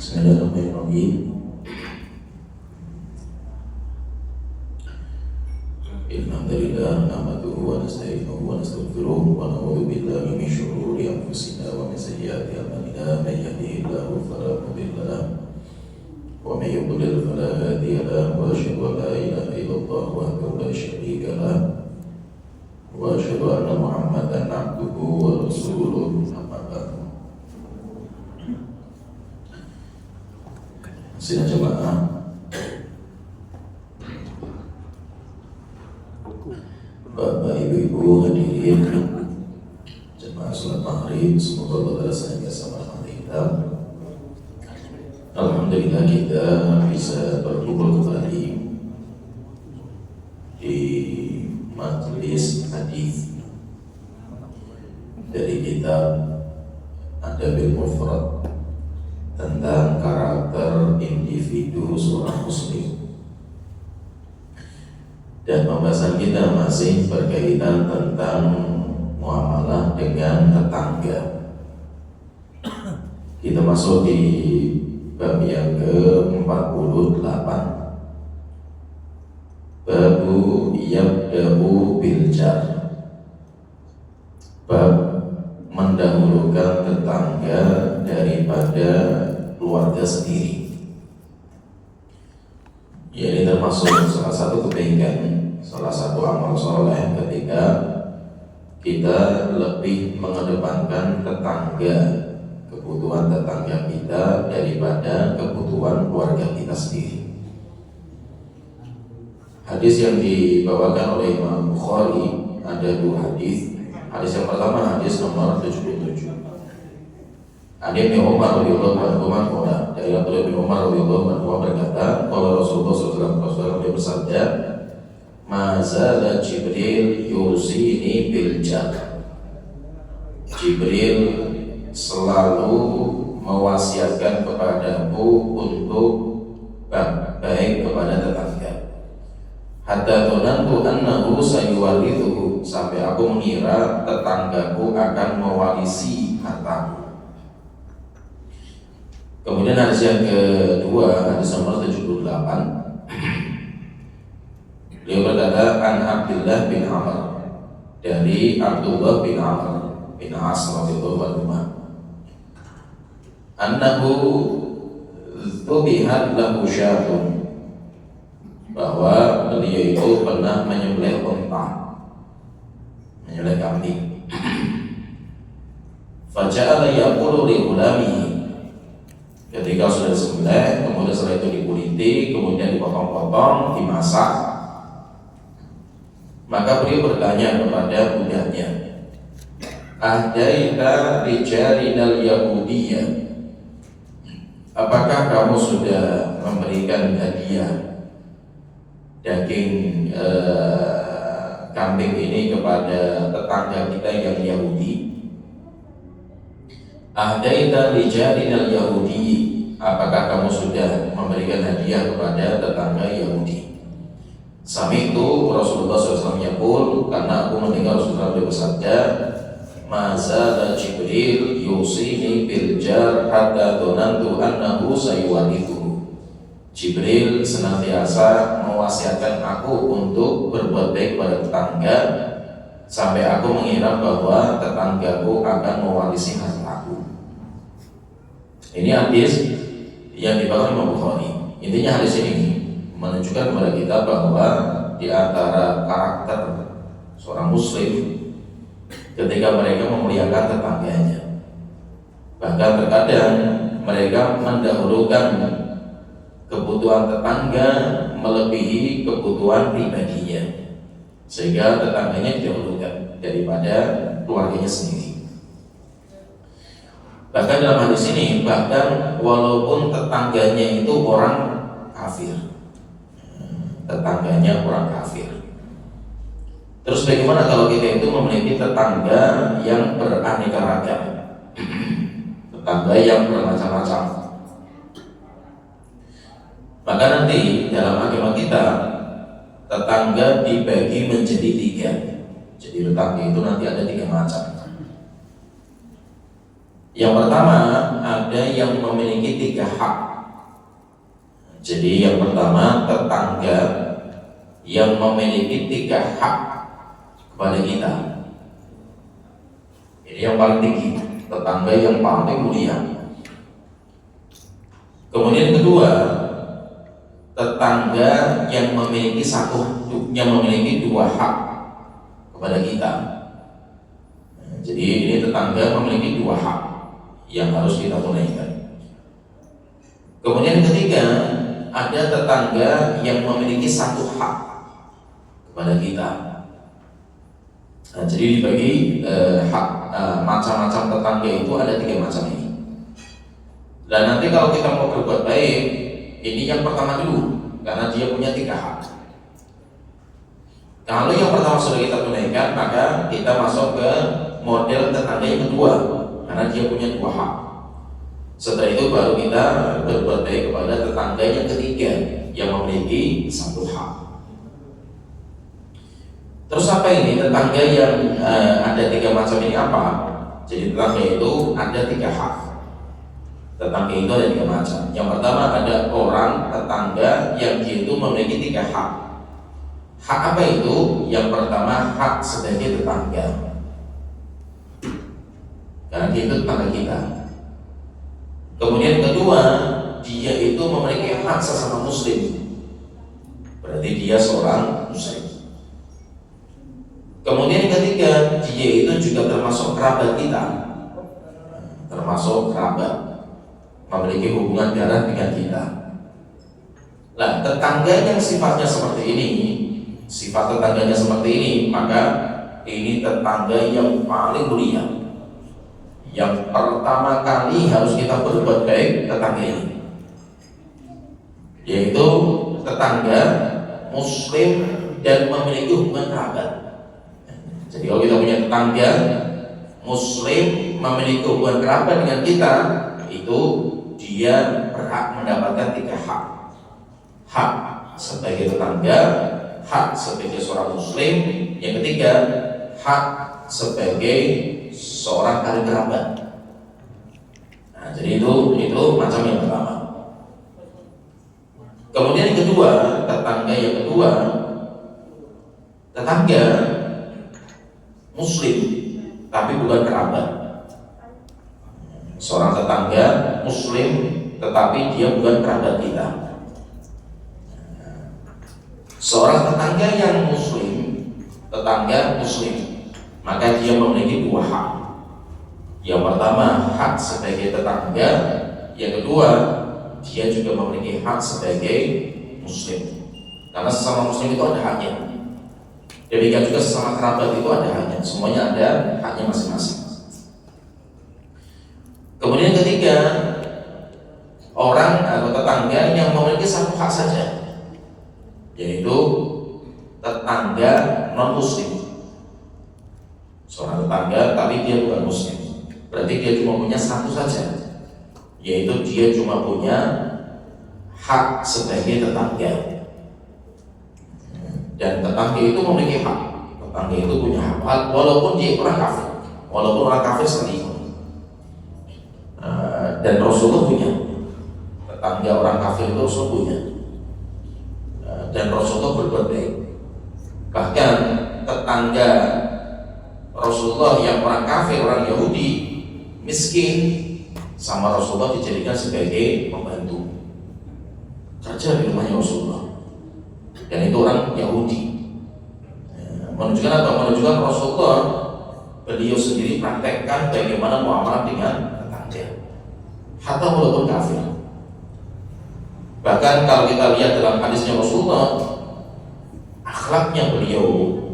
Bismillahirrahmanirrahim. Alhamdulillah nahmaduhu wa nasta'inuhu wa nastaghfiruh wa na'udzu billahi min shururi anfusina wa min sayyiati a'malina may yahdihillahu fala mudilla lahu wa may yudlil fala hadiya lahu wa asyhadu an la ilaha illallah wahdahu la syarika lahu wa asyhadu anna Muhammadan abduhu wa rasuluh amma ba'du. Sidang jemaah, Bapak Ibu hadirin jemaah salat maghrib, semoga Allah senantiasa merahmati kita. Alhamdulillah kita bisa berkumpul kembali di majelis hadis dari kitab Adabil Mufrad tentang karakter individu seorang muslim. Dan pembahasan kita masih berkaitan tentang muamalah dengan tetangga. Kita masuk di bab yang ke-48. Babu yabda'u bil jar. Bab mendahulukan tetangga daripada keluarga sendiri. Ya, ini termasuk salah satu kebaikan, salah satu amal soleh ketika kita lebih mengedepankan tetangga, kebutuhan tetangga kita daripada kebutuhan keluarga kita sendiri. Hadis yang dibawakan oleh Imam Bukhari ada dua hadis. Hadis yang pertama hadis nomor 77. Ada Ibnu Umar radhiyallahu anhu dari Abdullah bin Umar radhiyallahu anhu berkata, kalau Rasulullah SAW dia bersabda, "Mazala Jibril yusini bil jar." Jibril selalu mewasiatkan kepadaku untuk baik kepada tetangga. Hatta dhanantu annahu sayuwarithuhu, sampai aku mengira tetanggaku akan mewarisi hartaku. Kemudian hadis yang kedua, hadis nomor 78. Beliau berkata, an Abdullah bin Amr, dari Abdullah bin Amr bin As radhiyallahu anhu, annahu tubihat lahu syatun, bahwa beliau itu pernah menyembelih unta, menyembelih kambing. Faja'ala yaqulu li ghulamihi, ketika sudah disembelih, kemudian setelah itu dikuliti, kemudian dipotong-potong, dimasak, maka beliau bertanya kepada budaknya, ahdaita rijalinal yahudiyah, apakah kamu sudah memberikan hadiah daging kambing ini kepada tetangga kita yang Yahudi? Ahdaita rijalinal yahudi, apakah kamu sudah memberikan hadiah kepada tetangga Yahudi? Sami itu Rasulullah SAW yaqul, karena aku mendengar Rasulullah bersabda, mazala Jibril yusini bil jar hatta dhanantu annahu sayuwarithuhu. Jibril senantiasa mewasiatkan aku untuk berbuat baik pada tetangga, sampai aku mengira bahwa tetanggaku akan mewarisi hartaku. Ini hadis yang dibawakan Imam Bukhari. Intinya hadis ini menunjukkan kepada kita bahwa di antara karakter seorang muslim ketika mereka memuliakan tetangganya, bahkan terkadang mereka mendahulukan kebutuhan tetangga melebihi kebutuhan pribadinya, sehingga tetangganya didahulukan daripada keluarganya sendiri. Bahkan dalam hadis ini, bahkan walaupun tetangganya itu orang kafir, tetangganya orang kafir, terus bagaimana kalau kita itu memiliki tetangga yang beraneka ragam, tetangga yang bermacam-macam? Maka nanti dalam agama kita tetangga dibagi menjadi 3. Jadi tetangga itu nanti ada 3 macam. Yang pertama, ada ada yang memiliki 3 hak. Jadi yang pertama, tetangga yang memiliki 3 hak kepada kita. Ini yang paling tinggi, tetangga yang paling mulia. Kemudian kedua, tetangga yang memiliki memiliki 2 hak kepada kita. Jadi ini tetangga memiliki 2 hak yang harus kita tunaikan. Kemudian ketiga, ada tetangga yang memiliki 1 hak kepada kita. Nah, jadi dibagi hak macam-macam tetangga itu ada 3 macam ini. Dan nanti kalau kita mau berbuat baik, ini yang pertama dulu, karena dia punya 3 hak. Kalau yang pertama sudah kita tunaikan, maka kita masuk ke model tetangga yang kedua, karena dia punya 2 hak. Setelah itu baru kita berbuat baik kepada tetangga yang ketiga yang memiliki 1 hak. Terus apa ini tetangga yang ada 3 macam ini apa? Jadi tetangga itu ada 3 hak. Tetangga itu ada 3 macam. Yang pertama ada orang tetangga yang dia itu memiliki 3 hak. Hak apa itu? Yang pertama hak sebagai tetangga, karena dia itu tetangga kita. Kemudian kedua, dia itu memiliki hak sesama muslim, berarti dia seorang muslim. Kemudian ketiga, dia itu juga termasuk kerabat kita, termasuk kerabat, memiliki hubungan darah dengan kita. Nah, tetangga yang sifatnya seperti ini, sifat tetangganya seperti ini, maka ini tetangga yang paling mulia. Yang pertama kali harus kita berbuat baik tetangga ini, yaitu tetangga muslim dan memiliki hubungan kerabat. Jadi kalau kita punya tetangga muslim memiliki hubungan kerabat dengan kita, itu dia berhak mendapatkan 3 hak. Hak sebagai tetangga, hak sebagai seorang muslim, yang ketiga hak sebagai seorang karib kerabat. Nah, jadi itu macam yang pertama. Kemudian yang kedua, tetangga yang kedua, tetangga muslim tapi bukan kerabat. Seorang tetangga muslim tetapi dia bukan kerabat kita. Seorang tetangga yang muslim, tetangga muslim, maka dia memiliki 2 hak. Yang pertama hak sebagai tetangga, yang kedua dia juga memiliki hak sebagai muslim, karena sesama muslim itu ada haknya. Demikian juga sesama kerabat itu ada haknya, semuanya ada haknya masing-masing. Kemudian ketiga, orang atau tetangga yang memiliki 1 hak saja, yaitu tetangga non muslim. Seorang tetangga tapi dia bukan muslim, berarti dia cuma punya 1 saja, yaitu dia cuma punya hak sebagai tetangga. Dan tetangga itu memiliki hak, tetangga itu punya hak, walaupun dia orang kafir, walaupun orang kafir sekalipun. Dan Rasulullah punya tetangga orang kafir itu, Rasul punya. Dan Rasulullah berbuat baik. Bahkan tetangga Rasulullah yang orang kafir, orang Yahudi, miskin, sama Rasulullah dijadikan sebagai pembantu kerja di rumahnya Rasulullah. Dan itu orang Yahudi. Menunjukkan apa? Menunjukkan Rasulullah beliau sendiri praktekkan bagaimana muamalah dengan tetangga, hatta walaupun kafir. Bahkan kalau kita lihat dalam hadisnya Rasulullah, akhlaknya beliau,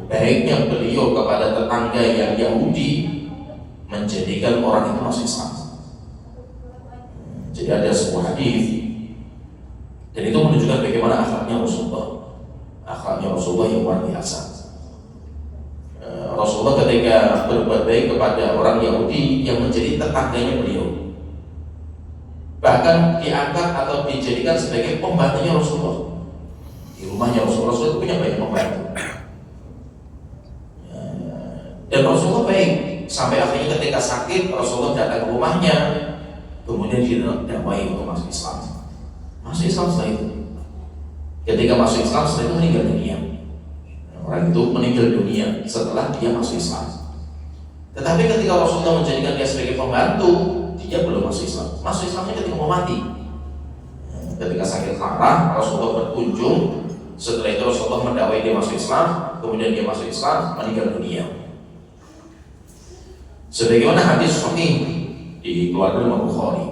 baiknya beliau kepada tetangga yang Yahudi menjadikan orang itu masuk Islam. Jadi ada sebuah hadis, dan itu menunjukkan bagaimana akhlaknya Rasulullah. Akhlaknya Rasulullah yang luar biasa. Rasulullah ketika berbuat baik kepada orang Yahudi yang menjadi tetangganya beliau, bahkan diangkat atau dijadikan sebagai pembantunya Rasulullah. Di rumahnya Rasulullah itu punya banyak pembantu. Dan Rasulullah baik, sampai akhirnya ketika sakit Rasulullah datang ke rumahnya, kemudian didakwai untuk masuk Islam. Masuk Islam setelah itu. Ketika masuk Islam setelah itu meninggal dunia. Orang itu meninggal dunia setelah dia masuk Islam. Tetapi ketika Rasulullah menjadikan dia sebagai pembantu, dia belum masuk Islam. Masuk Islamnya ketika mau mati. Ketika sakit parah, Rasulullah berkunjung. Setelah itu Rasulullah mendakwai dia masuk Islam, kemudian dia masuk Islam, meninggal dunia. Sebagaimana hadis sahih dikeluarkan oleh Bukhari.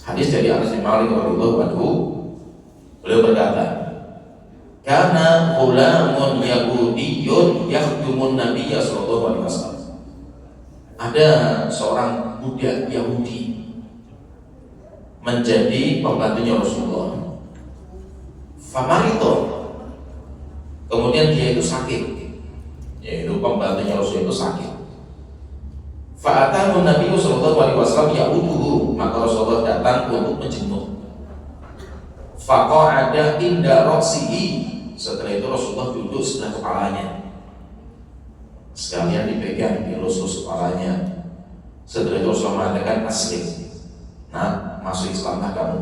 Hadis dari Anas bin Malik radhiyallahu anhu, beliau berkata, "Kana ghulamun yahudiyyun yakhdumun Nabiy sallallahu alaihi wasallam." Ada seorang budak Yahudi menjadi pembantunya Rasulullah. Famarito, kemudian dia itu sakit, yaitu pembantunya Rasul itu sakit. Fa'atahu Nabi sallallahu alaihi wasallam ya'uduhu, maka Rasulullah datang untuk menjenguk. Faqa'ada inda ra'sihi, setelah itu Rasulullah duduk sebelah kepalanya. Sekalian dipegang, dilus-lus kepalanya. Setelah itu Rasulullah mengatakan aslim. Nah, masuk Islamlah kamu.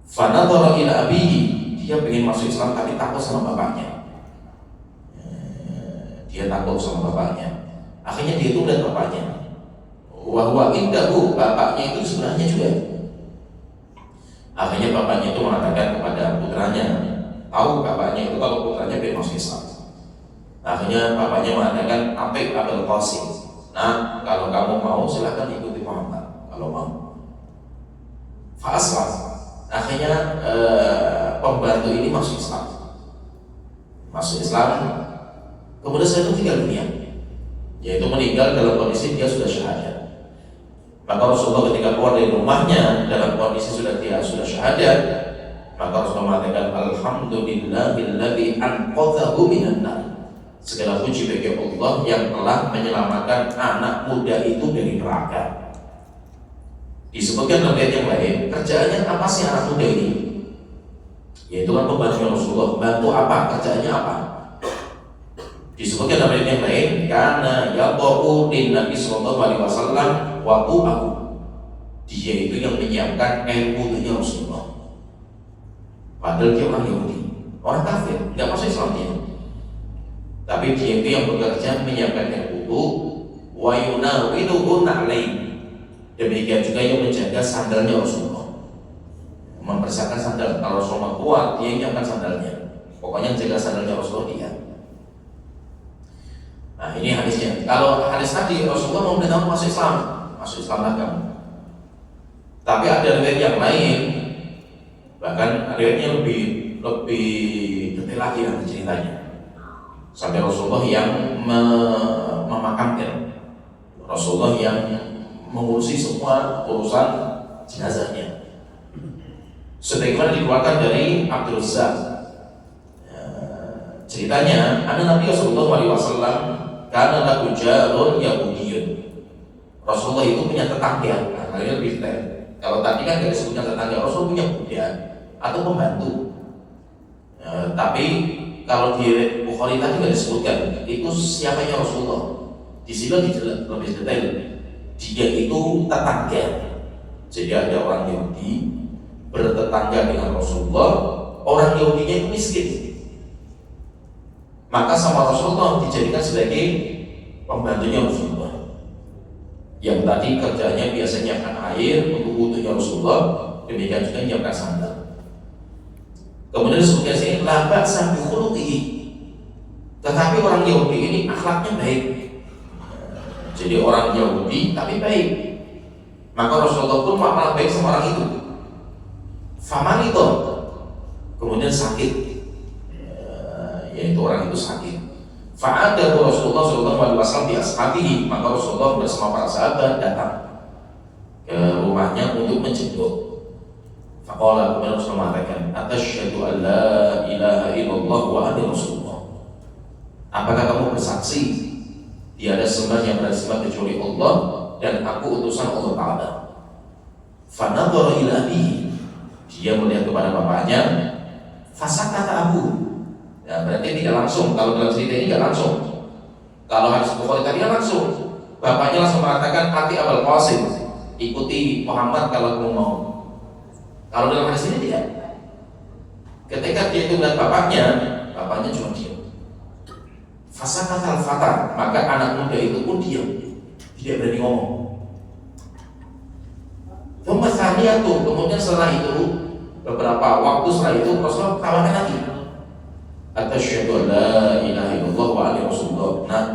Fanadhara ila abihi, dia ingin masuk Islam tapi takut sama bapaknya. Dia takut sama bapaknya. Akhirnya dia tunda bapaknya. Wa huwa indahu, bapaknya itu sebenarnya juga. Akhirnya bapaknya itu mengatakan kepada putranya, tahu bapaknya itu kalau putranya pengen masuk Islam. Akhirnya bapaknya mengatakan, "Apik Abul Qasim. Nah, kalau kamu mau silahkan ikuti Muhammad kalau mau." Fa'aslam. Akhirnya pembantu ini masuk Islam. Masuk Islam, kemudian saya itu tinggal dunia, yaitu meninggal dalam kondisi dia sudah syahadat. Maka Rasulullah ketika keluar dari rumahnya dalam kondisi dia sudah syahadat, maka Rasulullah mengatakan, "Alhamdulillahilladzi anqadhahu minan nar." Segala puji bagi Allah yang telah menyelamatkan anak muda itu dari neraka. Disebutkan dalam ayat yang lain, kerjaannya apa sih anak muda ini? Yaitu kan pembantu Rasulullah. Bantu apa? Kerjaannya apa? Disebutkan dalam ayat yang lain, karena yaqau din Nabi sallallahu alaihi wasallam wa aku. Dia itu yang menyiapkan air wudunya Rasulullah. Padahal dia orang Yahudi, orang kafir, nggak masuk Islam dia. Tapi dia itu yang bekerja menyiapkan air wudu, wa yunawiluhu na'lain. Demikian juga yang menjaga sandalnya Rasulullah, mempersiapkan sandal. Kalau Rasulullah kuat, dia menyiapkan sandalnya. Pokoknya menjaga sandalnya Rasulullah dia. Nah ini hadisnya. Kalau hadis tadi Rasulullah memerintahkan masuk Islam, masuk Islamlah kamu. Tapi ada riwayat yang lain, bahkan riwayatnya lebih detail lagi nanti ceritanya. Sampai Rasulullah yang memakamkan, Rasulullah yang mengurusi semua urusan jenazahnya. Sebagaimana dikeluarkan dari Abdul Razzaq. Ceritanya, Nabi sallallahu alaihi wasallam kana lahu jarun yahudiyyun. Rasulullah itu punya tetangga. Nah, kalian lebih detail. Kalau tadi kan tidak disebutnya tetangga, Rasul punya budak atau pembantu. Tapi kalau di Bukhari tadi tidak disebutkan itu siapanya Rasulullah. Di sini lebih detail. Dia itu tetangga. Jadi ada orang Yahudi bertetangga dengan Rasulullah. Orang Yahudinya itu miskin. Maka sama Rasulullah dijadikan sebagai pembantunya Rasulullah. Yang tadi kerjanya biasanya akan air untuk wudunya Rasulullah, demikian juga menyiapkan sandal. Kemudian disebutkan sini labak sambil khuluqihi. Tetapi orang Yahudi ini akhlaknya baik. Jadi orang Yahudi tapi baik. Maka Rasulullah pun malah baik sama orang itu. Famanito, kemudian sakit, yaitu orang itu sakit. Fa'adahu Rasulullah sallallahu alaihi wasallam bi ashabihi, maka Rasulullah bersama para sahabat datang ke rumahnya untuk menjenguk. Faqala, kemudian Rasulullah mengatakan, "Atasyhadu an la ilaha illallah wa anna Rasulullah." Apakah kamu bersaksi tiada sembah yang bersembah kecuali Allah dan aku utusan Allah Ta'ala? Fanadhara ila abihi, dia melihat kepada bapaknya. Fasakata abu, ya, berarti tidak langsung. Kalau dalam cerita ini tidak langsung. Kalau hadis Bukhari tadi langsung. Bapaknya langsung mengatakan, "Ati Abul Qasim." ikuti Muhammad kalau kamu mau. Kalau dalam hadis ini tidak. Ketika dia itu melihat bapaknya cuma diam. Fasakatal fata, maka anak muda itu pun diam, tidak berani ngomong. Kemudian setelah itu beberapa waktu setelah itu Rasulullah tawarkan lagi. Asyhadu an la ilaha illallah wa anna rasulullah. Nah,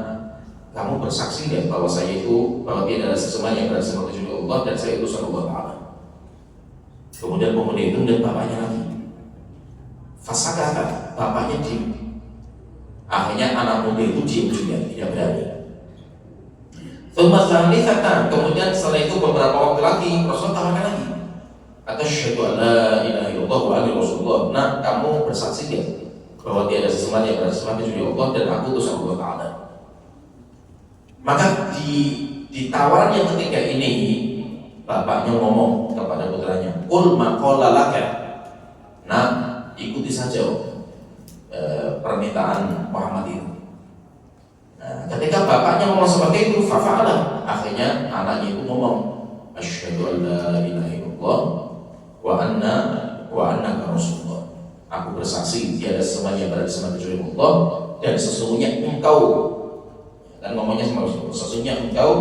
kamu bersaksi ya bahwa dia adalah sesembahan yang berasal dari Allah dan saya utusan Allah Taala. Kemudian pemuda itu dan bapaknya lagi. Fasakata, bapaknya diam. Akhirnya anak muda itu diam juga, tidak berani. Kemudian setelah itu beberapa waktu lagi Rasulullah tawarkan lagi. Asyhadu an la ilaha illallah wa anna rasulullah. Nah, kamu bersaksi ya bahwa dia ada sesembahan yang berasal dari Allah dan aku utusan Allah Taala. Maka di tawaran yang ketiga ini bapaknya ngomong kepada putranya, "Qul ma qala laka." Nah, ikuti saja permintaan Muhammad itu. Nah, ketika bapaknya ngomong seperti itu, fafa'ala. Akhirnya anaknya itu ngomong, "Asyhadu an la ilaha illallah wa annaka rasulullah." Aku bersaksi tiada sesembahan yang berasal dari Allah dan sesungguhnya engkau, dan ngomongnya sama Rasulullah, sesungguhnya engkau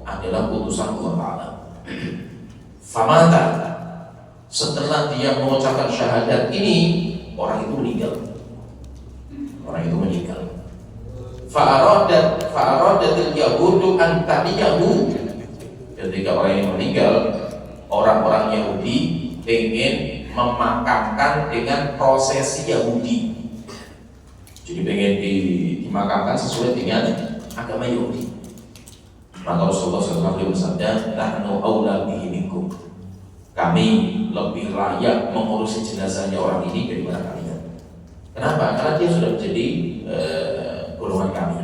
adalah utusan Allah Ta'ala. Famata, setelah dia mengucapkan syahadat ini, orang itu meninggal. Fa'aradatil yahudu an tabiyahu. Ketika orang ini meninggal, orang-orang Yahudi ingin memakamkan dengan prosesi Yahudi. Jadi pengen dimakamkan sesuai dengan agama Yahudi. Maka Rasulullah SAW bersabda, "Nahnu aula bihi minkum." Kami lebih layak mengurusi jenazahnya orang ini daripada kalian. Kenapa? Karena dia sudah menjadi golongan kami.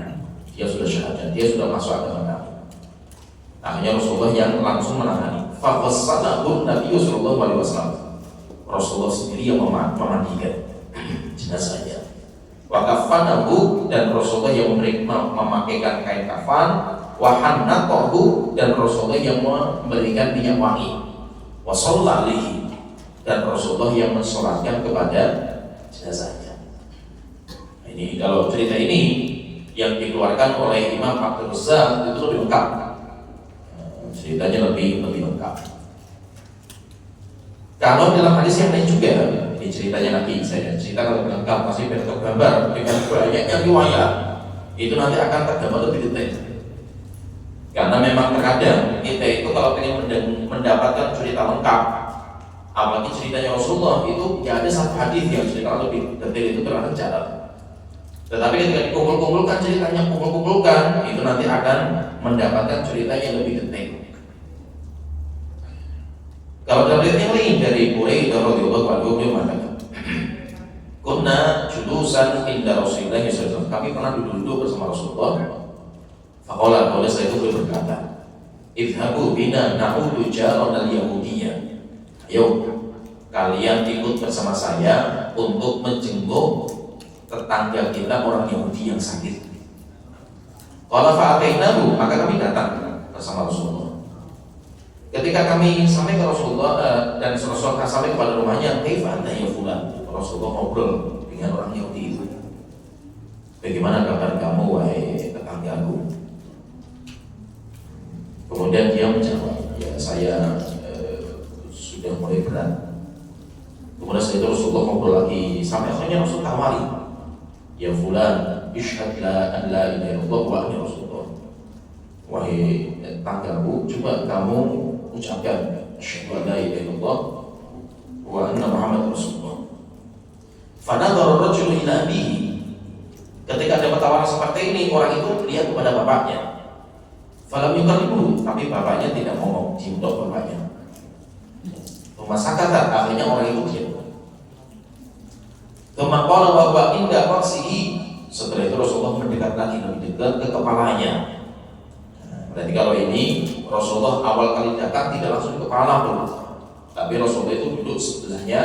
Dia sudah syahadat, dia sudah masuk agama kami. Akhirnya Rasulullah yang langsung menangani. Faqassalahu Nabi sallallahu alaihi wasallam. Rasulullah sendiri yang memandikan jenazahnya. Wa kafanahu, dan Rasulullah yang memakaikan kain kafan. Wa hannatahu, dan Rasulullah yang memberikan minyak wangi. Wa shalla alaihi, dan Rasulullah yang mensolatkan kepada jenazahnya. Ini kalau cerita ini yang dikeluarkan oleh Imam Abdul Razzaq itu lebih lengkap. Ceritanya lebih lengkap. Kalau dalam hadis yang lain juga, ini ceritanya nanti saya cerita kalau lengkap masih tergambar dengan banyaknya riwayat, itu nanti akan tergambar lebih detail. Karena memang terkadang kita itu kalau ingin mendapatkan cerita lengkap, apalagi ceritanya Rasulullah, itu ya ada satu hadis yang cerita lebih detail itu terlalu jarang. Tetapi ketika dikumpulkan ceritanya, itu nanti akan mendapatkan cerita yang lebih detail. Kalau dalam riwayat yang lain dari Buraidah radhiyallahu anhu, beliau mengatakan, "Kunna julusan inda Rasulillah sallallahu alaihi wasallam." Kami pernah duduk bersama Rasulullah. Faqala, oleh saya itu beliau berkata, "Idhabu bina na'udu jaron al-Yahudiyah." Ayo, kalian ikut bersama saya untuk menjenguk tetangga kita orang Yahudi yang sakit. Qala fa'atainahu, maka kami datang bersama Rasulullah. Ketika kami sampai ke Rasulullah dan Rasulullah sampai kepada rumahnya, "Kaifa anta ya fulan?" Rasulullah ngobrol dengan orang Yahudi itu. "Bagaimana kabar kamu wahai tetanggaku?" Kemudian dia menjawab, "Ya saya sudah mulai berat." Kemudian setelah itu Rasulullah ngobrol lagi sampai akhirnya Rasul tawari, "Ya fulan, ishhad an la ilaha illallah wa anna rasulullah." Wahai tetanggaku, coba kamu ucapkan asyhadu an la ilaha illallah wa anna Muhammad rasulullah. Fanadhara ar-rajulu ila abihi. Ketika ada tawaran seperti ini, orang itu lihat kepada bapaknya. Falam yukallimuhu, tapi bapaknya tidak ngomong, diam bapaknya. Masakata, akhirnya orang itu diam. Kemaqala wa huwa inda ra'sihi. Setelah itu Rasulullah mendekat lagi lebih dekat ke kepalanya. Berarti kalau ini Rasulullah awal kali datang tidak langsung ke kepala dulu, tapi Rasulullah itu duduk sebelahnya.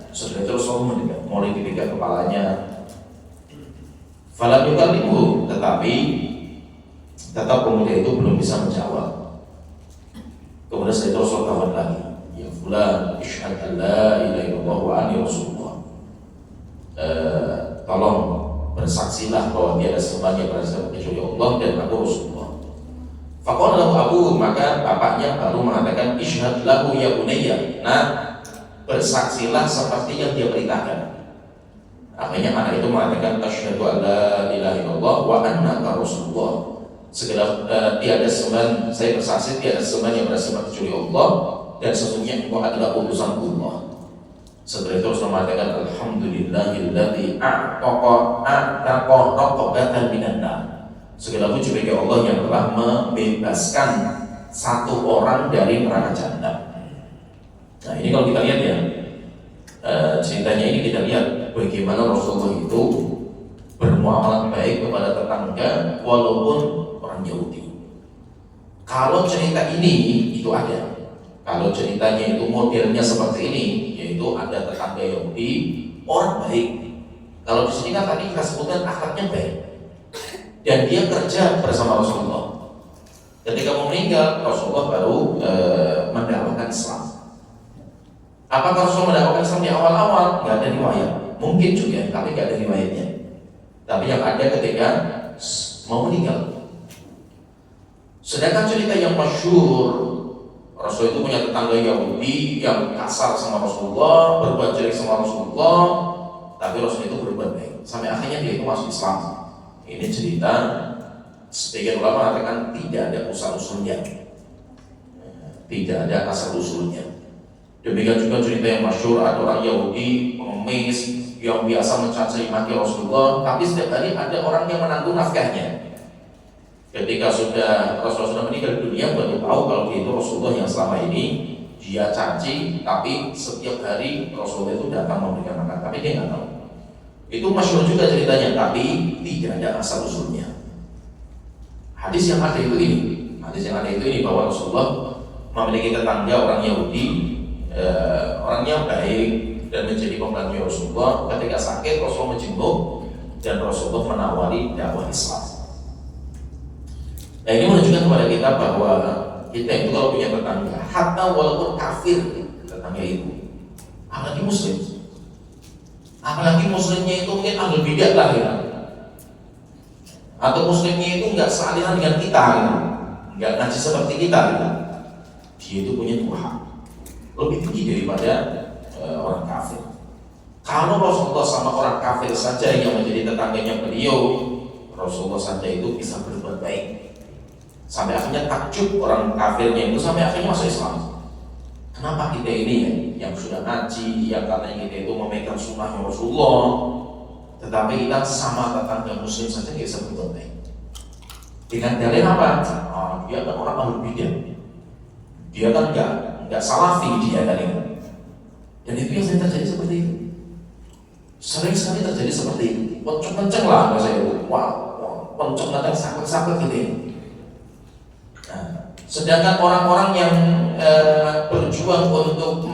Setelah itu Rasulullah mendekat, mulai didekat kepalanya. Falam yukallimuhu, tetapi tetap pemuda itu belum bisa menjawab. Kemudian setelah itu Rasul kawat lagi, ya fulan isyhad an la ilaha illallah wa anni rasulullah. Tolong bersaksilah bahwa tiada sembahan yang berasal kecuali Allah dan aku Rasulullah. Faqala lahu abu, maka bapaknya baru mengatakan isyhad lahu ya bunayya. Nah, bersaksilah seperti yang dia perintahkan. Akhirnya anak itu mengatakan asyhadu an la ilaha illallah wa annaka rasulullah. Segala tiada sembahan, saya bersaksi tiada sembahan yang berasal kecuali Allah dan sesungguhnya engkau adalah utusan Allah. Setelah itu Rasul mengatakan alhamdulillahilladzi a'taqa raqabatan minan nar. Segala puji bagi Allah yang telah membebaskan satu orang dari neraka jahanam. Nah, ini kalau kita lihat ya, ceritanya ini kita lihat bagaimana Rasulullah itu bermuamalah baik kepada tetangga walaupun orang Yahudi. Kalau cerita ini itu ada, kalau ceritanya itu modelnya seperti ini, yaitu ada tetangga Yahudi orang baik. Kalau di sini kan tadi kita sebutkan akhlaknya baik dan dia kerja bersama Rasulullah. Ketika mau meninggal, Rasulullah baru mendapatkan Islam. Apakah Rasul mendapatkan Islam di awal-awal? Nggak ada riwayat. Mungkin juga, tapi nggak ada riwayatnya. Tapi yang ada ketika mau meninggal. Sedangkan cerita yang masyhur, Rasul itu punya tetangga Yahudi yang kasar sama Rasulullah, berbuat jelek sama Rasulullah, tapi Rasul itu berbuat baik. Sampai akhirnya dia itu masuk Islam. Ini cerita sebagian ulama mengatakan tidak ada asal-usulnya. Tidak ada asal-usulnya. Demikian juga cerita yang masyhur, ada orang Yahudi pengemis yang biasa mencaci maki Rasulullah, tapi setiap hari ada orang yang menanggung nafkahnya. Ketika Rasulullah sudah meninggal dunia, baru tahu kalau dia itu Rasulullah yang selama ini dia caci, tapi setiap hari Rasulullah itu datang memberikan makan, tapi dia nggak tahu. Itu masyhur juga ceritanya, tapi tidak ada asal usulnya. Hadis yang ada itu ini bahwa Rasulullah memiliki tetangga orang Yahudi, orangnya baik dan menjadi pembantu Rasulullah. Ketika sakit Rasulullah menjenguk dan Rasulullah menawari dakwah Islam. Nah, ini menunjukkan kepada kita bahwa kita itu kalau punya tetangga, hatta walaupun kafir tetangga itu, apalagi muslimnya itu mungkin ahlul bidah lah ya, atau muslimnya itu nggak sealiran dengan kita, nggak ngaji seperti kita, dia itu punya Tuhan lebih tinggi daripada orang kafir. Kalau Rasulullah sama orang kafir saja yang menjadi tetangganya beliau, Rasulullah saja itu bisa berbuat baik. Sampai akhirnya takjub orang kafirnya itu, sampai akhirnya masuk Islam. Kenapa kita ini yang sudah ngaji, yang katanya kita itu memegang sunnahnya Rasulullah, tetapi kita sama tetangga muslim saja tidak bisa berbuat baik? Dengan dalil apa? Dia kan orang ahlul bidah, dia kan nggak salafi dia kan itu. Dan itu yang sering terjadi seperti itu. Sering sekali terjadi seperti itu. Kenceng lah bahasa itu. Kenceng kadang sakit-sakit gitu. Nah, sedangkan orang-orang yang berjuang untuk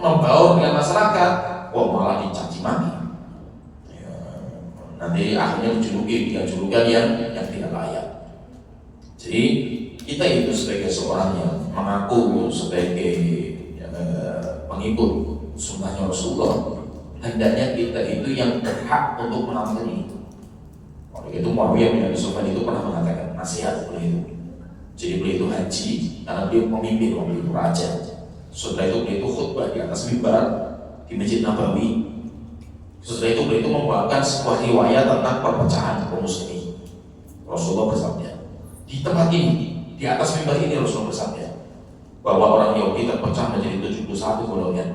membaur dengan masyarakat, malah dicaci maki. Nanti akhirnya dijuluki dengan julukan yang tidak layak. Jadi kita itu sebagai seorang yang mengaku sebagai pengikut sunnahnya Rasulullah, hendaknya kita itu yang berhak untuk menampilkan itu. Oleh itu Muawiyah bin Abi Sufyan itu pernah mengatakan nasihat beliau itu. Jadi beliau itu haji karena beliau pemimpin, beliau itu raja. Setelah itu beliau itu khutbah di atas mimbar di Masjid Nabawi. Setelah itu beliau itu membawakan sebuah riwayat tentang perpecahan kaum muslimin. Rasulullah bersabda di tempat ini, di atas mimbar ini Rasulullah bersabda bahwa orang Yahudi terpecah menjadi 71 golongan,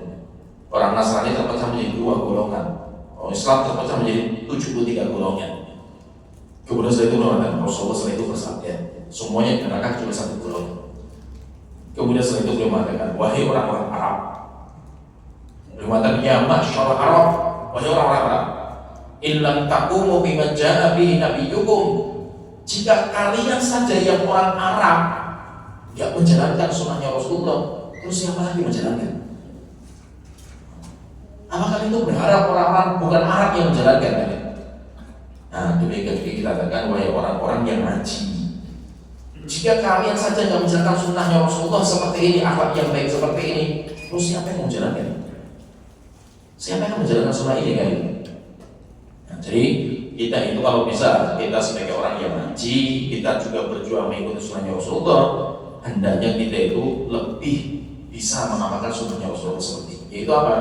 orang Nasrani terpecah menjadi 2 golongan, orang Islam terpecah menjadi 73 golongan. Kemudian setelah itu Rasulullah setelah itu bersabda semuanya dikenakan cuma 1 golongan. Kemudian setelah itu beliau mengatakan, wahai orang-orang Arab, beliau mengatakan ya ma'syarul Arab, wahai orang-orang Arab, illam taqumu bima jaa bihi nabiyyukum, jika kalian saja yang orang Arab tidak menjalankan sunnahnya Rasulullah, terus siapa lagi menjalankan? Apa kalian itu berharap orang-orang bukan Arab yang menjalankan? Nah, demikian juga kita katakan wahai orang-orang yang haji, Jika kalian saja nggak menjalankan sunnahnya Rasulullah seperti ini, akhlak yang baik seperti ini, terus siapa yang mau menjalankan? Siapa yang menjalankan sunnah ini kan? Nah, jadi kita itu kalau bisa, kita sebagai orang yang ngaji, kita juga berjuang mengikuti sunnahnya Rasulullah, hendaknya kita itu lebih bisa mengamalkan sunnahnya Rasulullah seperti ini. Yaitu apa?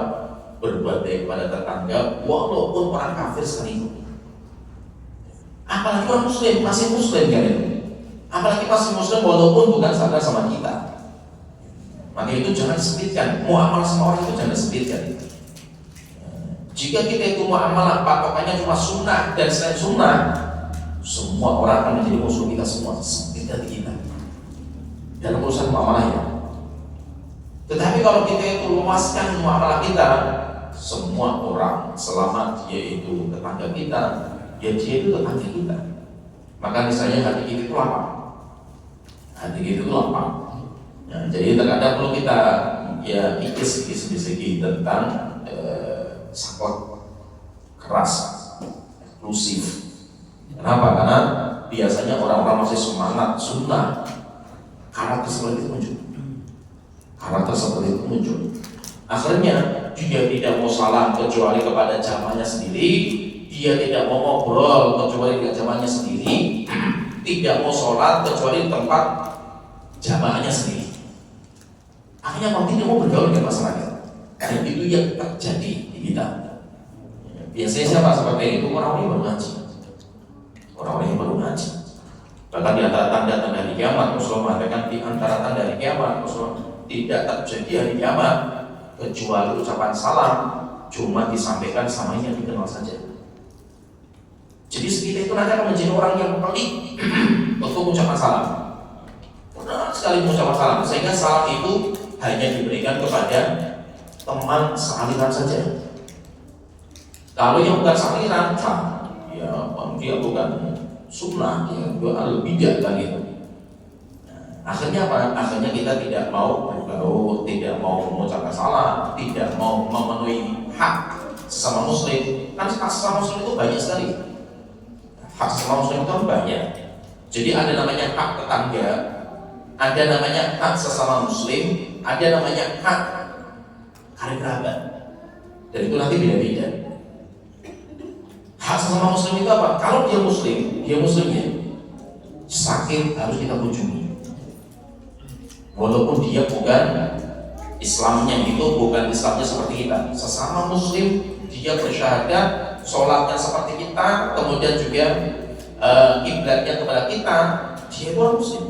Berbuat baik kepada tetangga walaupun orang kafir sekalipun. Apalagi orang muslim, masih muslim kan itu. Apalagi masih muslim walaupun bukan sadar sama kita. Maka itu jangan disebutkan, muamalah sama orang itu jangan disebutkan. Jika kita itu muamalah patokannya cuma sunnah dan selain sunnah, semua orang akan menjadi musuh kita semua, sempit hati kita dalam urusan muamalah ya. Tetapi kalau kita itu luaskan muamalah kita, semua orang selama dia itu tetangga kita, ya dia itu tetangga kita. Maka misalnya hati kita itu lapang. Hati kita itu lapang. Nah, jadi terkadang perlu kita ya ikis segi tentang sakot keras, eksklusif. Kenapa? Karena biasanya orang-orang masih semangat sunnah, karakter seperti itu muncul. Karakter seperti itu muncul. Akhirnya dia tidak mau salam kecuali kepada jamaahnya sendiri, dia tidak mau ngobrol kecuali dengan jamaahnya sendiri, tidak mau sholat kecuali di tempat jamaahnya sendiri. Akhirnya mau tidak mau bergaul dengan masyarakat. Dan itu yang terjadi di kita. Biasanya siapa seperti itu? Orang-orang yang baru ngaji. Orang-orang yang baru ngaji. Bahkan di antara tanda-tanda hari kiamat, Rasulullah mengatakan di antara tanda hari kiamat, Rasulullah tidak terjadi hari kiamat kecuali ucapan salam cuma disampaikan sama yang dikenal saja. Jadi kita itu nanti akan menjadi orang yang pelik untuk ucapan salam. Benar sekali mengucapkan salam, sehingga salam itu hanya diberikan kepada teman sealiran saja. Kalau yang bukan sealiran, ya dia bukan sunnah, dia lebih biar kan gitu. Akhirnya apa? Akhirnya kita tidak mau bergaul, tidak mau mengucapkan salam, tidak mau memenuhi hak sesama muslim. Kan hak sesama muslim itu banyak sekali. Hak sesama muslim itu banyak. Jadi ada namanya hak tetangga, ada namanya hak sesama muslim, ada namanya hak karib kerabat. Dan itu nanti beda-beda. Hak sesama muslim itu apa? Kalau dia muslimnya sakit harus kita kunjungi. Walaupun dia bukan Islamnya itu bukan Islamnya seperti kita. Sesama muslim, dia bersyahadat, sholatnya seperti kita, kemudian juga kiblatnya kepada kita, dia itu orang muslim.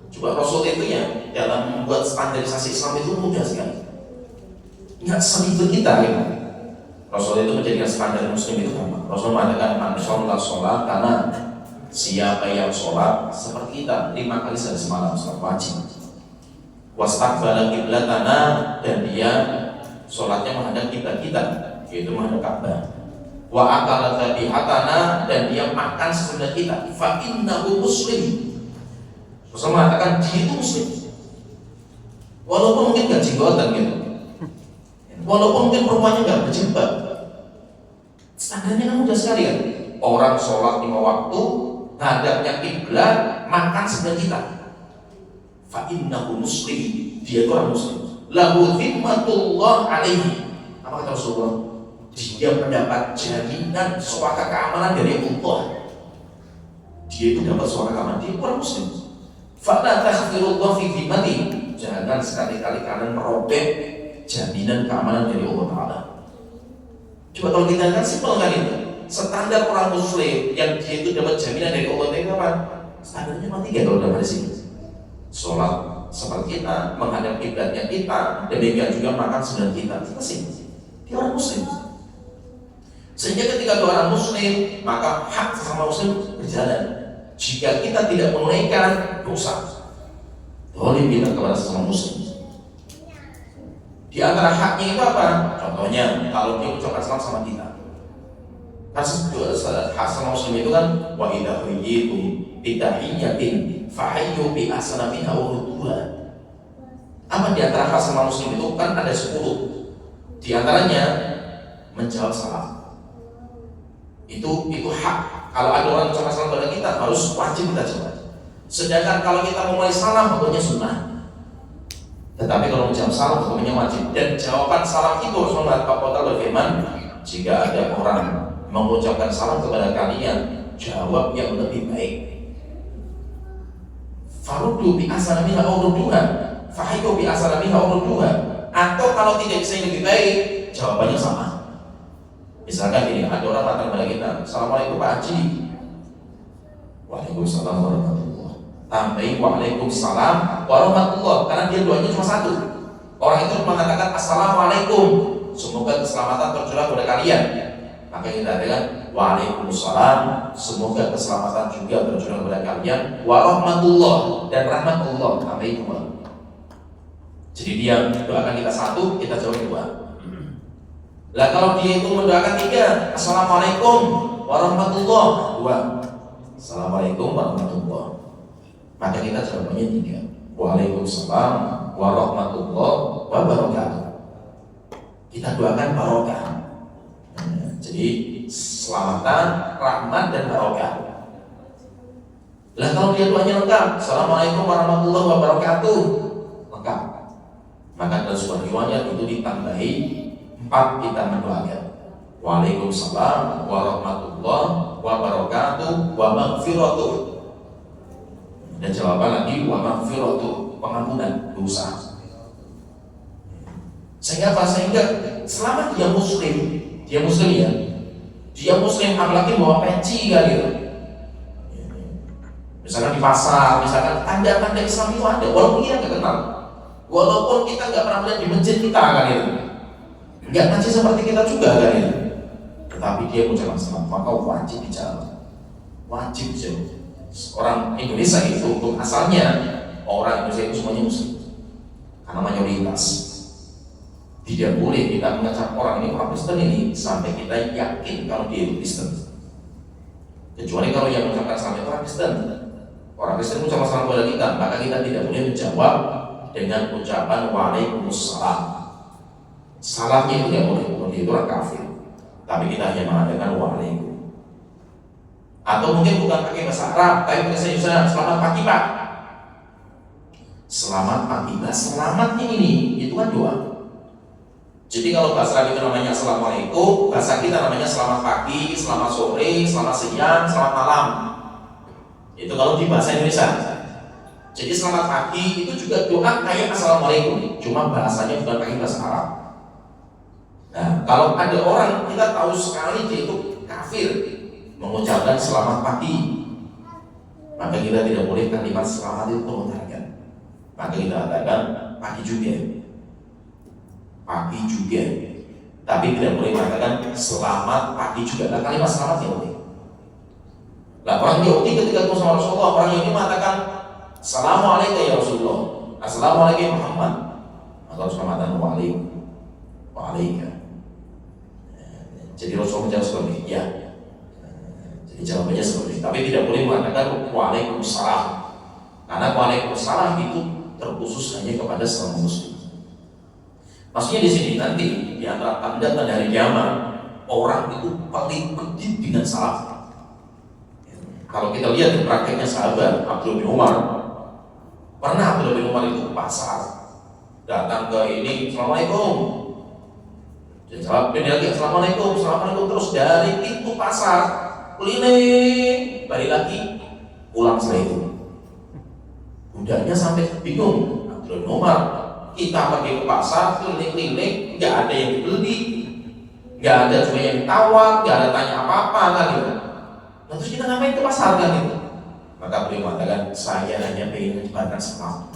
Coba Rasul itu ya dalam membuat standarisasi Islam itu mudah sekali. Nggak seribet kita gitu. Rasul itu menjadikan standar muslim itu gampang. Rasul mengatakan man sholat karena siapa yang sholat seperti kita 5 kali sehari semalam sholat wajib. Wastaqbala qiblatana, dan dia sholatnya menghadap kiblat kita, yaitu menghadap Ka'bah. Wa akala dhabihatana, dan dia makan sesudah kita. Fa innahu muslim. Rasul mengatakan dia itu muslim. Walaupun mungkin gak jenggotan gitu, walaupun mungkin perempuannya gak berjilbab, standarnya kan mudah sekali kan. Orang sholat 5 waktu, hadapnya kiblat, makan sebelah kita. Fa innahu muslim, dia itu orang muslim. Lahu dhimmatullah alaihi. Apa kata Rasulullah? Dia mendapat jaminan suaka keamanan dari Allah. Dia itu dapat suaka keamanan, dia itu orang muslim. Fala takhfirullah fi dhimmati. Jangan sekali-kali kalian merobek jaminan keamanan dari Allah Ta'ala. Coba kalau kita kan simpel kan itu. Standar orang muslim yang dia itu dapat jaminan dari Allah Ta'ala apa? Standarnya cuma 3 kalau dalam hadis ini. Sholat seperti kita, menghadap kiblatnya kita, demikian juga makan sedang kita. Kita sih, dia orang muslim. Sehingga ketika dua orang muslim, maka hak sesama muslim berjalan. Jika kita tidak menunaikan, dosa. Dolim kita kepada sesama muslim. Di antara haknya itu apa? Contohnya, kalau dia ucapkan salam sama kita. Kan hak sesama muslim itu kan wa idza huyitum bitahiyyatin fahayyu bi ahsana minha aw rudduha. Apa di antara hak sesama muslim itu kan ada 10. Di antaranya menjawab salam. Itu hak. Kalau ada orang ucapkan salam pada kita harus wajib kita jawab. Sedangkan kalau kita memulai salam hukumnya sunnah. Tetapi kalau menjawab salam hukumnya wajib. Dan jawaban salam itu Rasulullah berfirman, jika ada orang mengucapkan salam kepada kalian, jawab yang lebih baik. Faruddu bi asalamiha aw rudduha, fahidu bi asalamiha aw rudduha. Atau kalau tidak bisa yang lebih baik, jawabannya sama. Misalkan ini ada orang datang kepada kita, Assalamualaikum Pak Haji. Waalaikumsalam warahmatullah. Tambahin Waalaikumsalam warahmatullah, karena dia doanya cuma satu. Orang itu mengatakan Assalamualaikum, semoga keselamatan tercurah kepada kalian. Maka kita katakan Waalaikumsalam, semoga keselamatan juga tercurah kepada kalian. Warahmatullah, dan rahmat Allah. Tambahin dua. Jadi dia doakan kita satu, kita jawab dua. Lah kalau dia itu mendoakan tiga, Assalamualaikum warahmatullah, dua, Assalamualaikum warahmatullah, maka kita jawabannya tiga, Waalaikumsalam warahmatullah wabarakatuh. Kita doakan barokah. Jadi selamatan, rahmat dan barokah. Lah kalau dia doanya lengkap, Assalamualaikum warahmatullahi wabarakatuh, lengkap. Maka dalam sebuah riwayat itu ditambahi 4, kita mendoakan Waalaikumsalam warahmatullahi wabarakatuh wa maghfiratuh. Dan jawaban lagi wa maghfiratuh, pengampunan dosa. Sehingga apa? Sehingga selama dia muslim ya, dia muslim, apalagi bawa peci kan gitu. Misalkan di pasar, misalkan tanda-tanda Islam itu ada, walaupun kita nggak kenal, walaupun kita nggak pernah melihat di masjid kita kan gitu, nggak ngaji seperti kita juga kan gitu, tetapi dia mengucapkan salam, maka wajib bicara, wajib jawab. Orang Indonesia itu untuk asalnya, orang Indonesia itu semuanya muslim karena mayoritas. Tidak boleh kita mengecap orang ini orang Kristen ini sampai kita yakin kalau dia itu Kristen. Kecuali kalau yang mengucapkan salam itu orang Kristen. Orang Kristen mengucapkan salam kepada kita, maka kita tidak boleh menjawab dengan ucapan Waalaikumsalam. Salamnya itu tidak boleh, kalau dia itu orang kafir. Tapi kita hanya mengatakan Waalaikum. Atau mungkin bukan pakai bahasa Arab, tapi bahasa Indonesia, selamat pagi Pak. Selamat pagi. Nah, selamatnya ini itu kan doa. Jadi kalau bahasa Arab itu namanya Assalamualaikum, bahasa kita namanya selamat pagi, selamat sore, selamat siang, selamat malam. Itu kalau di bahasa Indonesia. Jadi selamat pagi itu juga doa kayak Assalamualaikum, cuma bahasanya bukan pakai bahasa Arab. Nah, kalau ada orang kita tahu sekali dia itu kafir mengucapkan selamat pagi, maka kita tidak boleh kalimat selamat itu mengutarakan. Maka kita katakan pagi juga. Pagi juga, tapi tidak boleh mengatakan selamat pagi juga. Nah, kalimat selamat ya boleh. Nah, orang Yahudi ketika ketemu sama Rasulullah, orang Yahudi mengatakan Assalamualaikum ya Rasulullah, Assalamualaikum Muhammad. Maka Rasulullah mengatakan Waalaikum. Jadi Rasulullah menjawab seperti ini, ya. Jadi jawabannya seperti ini. Tapi tidak boleh mengatakan Waalaikumsalam, karena Waalaikumsalam itu terkhusus hanya kepada sesama muslim. Maksudnya di sini nanti di antara tanda-tanda hari kiamat, orang itu paling kedip dengan salam. Kalau kita lihat di prakteknya sahabat Abdullah bin Umar, pernah Abdullah bin Umar itu ke pasar, datang ke ini, Assalamualaikum. Dia jawab lagi, Assalamualaikum, Assalamualaikum, terus dari pintu pasar keliling, balik lagi, pulang setelah itu. Budaknya sampai bingung, Abdullah bin Umar, kita pergi ke pasar, keliling-keliling, nggak ada yang dibeli, nggak ada juga yang ditawar, nggak ada tanya apa-apa kan gitu. Nah, terus kita ngapain ke pasar kan gitu? Maka beliau mengatakan, saya hanya ingin menyebarkan salam.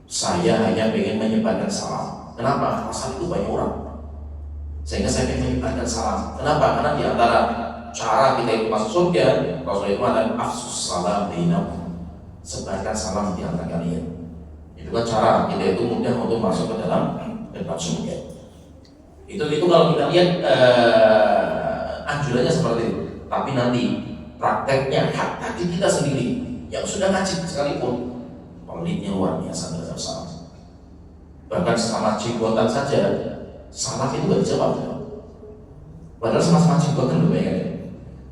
Saya hanya ingin menyebarkan salam. Kenapa? Pasar itu banyak orang, sehingga saya ingin menyebarkan salam. Kenapa? Karena di antara cara kita itu masuk surga, Rasulullah itu mengatakan, afsus salam bainakum, sebarkan salam di antara kalian. Itu kan cara kita itu mudah untuk masuk ke dalam gerbang surga. Itu kalau kita lihat anjurannya seperti itu. Tapi nanti prakteknya hatta di kita sendiri yang sudah ngaji sekalipun, pelit luar biasa terhadap salam. Bahkan sama jenggotan saja salam itu gak dijawab. Padahal sama-sama jenggotan loh ya.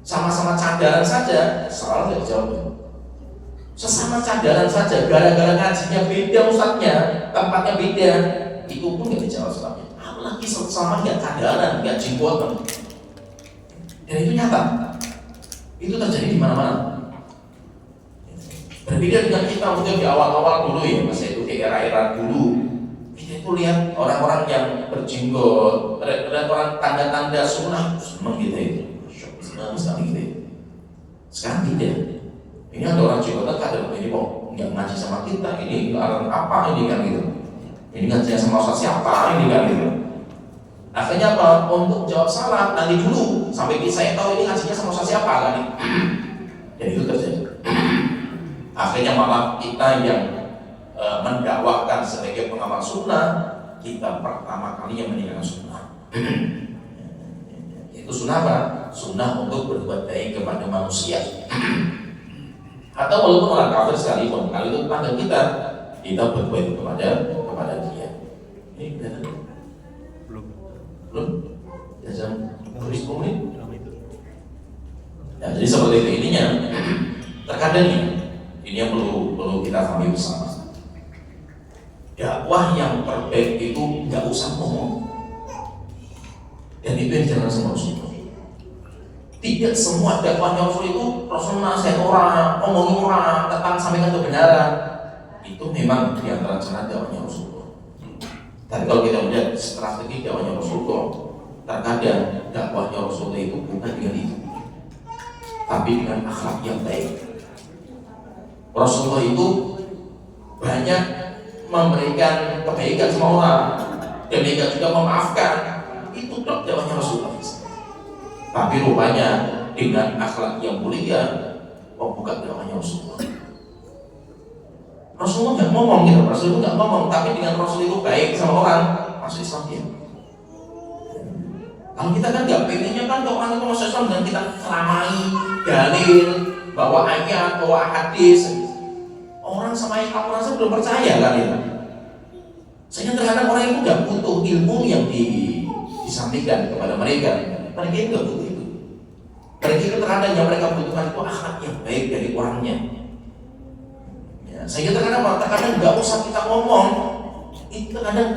Sama-sama cadaran saja salam gak dijawab. Sesama cadaran saja, gara-gara ngajinya beda ustadznya, tempatnya beda, itu pun nggak dijawab sebabnya. Apalagi sesama nggak cadaran, nggak jenggotan. Dan itu nyata, itu terjadi di mana-mana. Berbeda dengan kita mungkin di awal-awal dulu ya, masa itu di era-era dulu, kita itu lihat orang-orang yang berjenggot, lihat orang tanda-tanda sunnah, senang gitu itu, senang sekali gitu. Sekarang tidak. Ini ada orang jenggotan kadang ini kok nggak ngaji sama kita, ini larang apa ini kan gitu. Ini ngaji sama ustaz siapa ini kan gitu. Akhirnya apa? Untuk jawab salah nanti dulu sampai saya tahu ini ngajinya sama ustaz siapa kan. Dan itu terjadi. Akhirnya malah kita yang mendakwahkan sebagai pengamal sunnah, kita pertama kali yang meninggalkan sunnah. Itu sunnah apa? Sunnah untuk berbuat baik kepada manusia. Atau walaupun orang kafir sekalipun, kalau itu tetangga kita berbuat kepada dia. Ini kelihatan? Belum? Ya jam 10 menit. Ya, jadi seperti itu ininya. Terkadang ini yang perlu kita pahami bersama. Dakwah yang terbaik itu nggak usah ngomong. Dan itu yang dijalankan sama Rasulullah. Tidak semua dakwahnya Rasul itu Rasul nasihat orang, ngomongin orang, tentang sampaikan kebenaran. Itu memang di antara cara dakwahnya Rasulullah. Tapi kalau kita melihat strategi dakwahnya Rasulullah, terkadang dakwahnya Rasulullah itu bukan dengan itu, tapi dengan akhlak yang baik. Rasulullah itu banyak memberikan kebaikan sama orang, demikian juga memaafkan. Itu dakwahnya Rasulullah. Tapi rupanya dengan akhlak yang mulia membuka dakwahnya Rasulullah. Rasulullah nggak ngomong gitu, Rasulullah nggak ngomong, tapi dengan Rasul itu baik sama orang, masuk Islam dia. Kalau kita kan nggak pengennya kan orang itu masuk Islam dan kita ceramai, dalil, bawa ayat, bawa hadis. Orang sama yang kamu rasa belum percaya kan ya. Sehingga terkadang orang itu nggak butuh ilmu yang disampaikan kepada mereka. Mereka itu nggak butuh itu. Mereka itu terkadang yang mereka butuhkan itu akhlak yang baik dari orangnya. Ya, sehingga terkadang nggak usah kita ngomong. Itu terkadang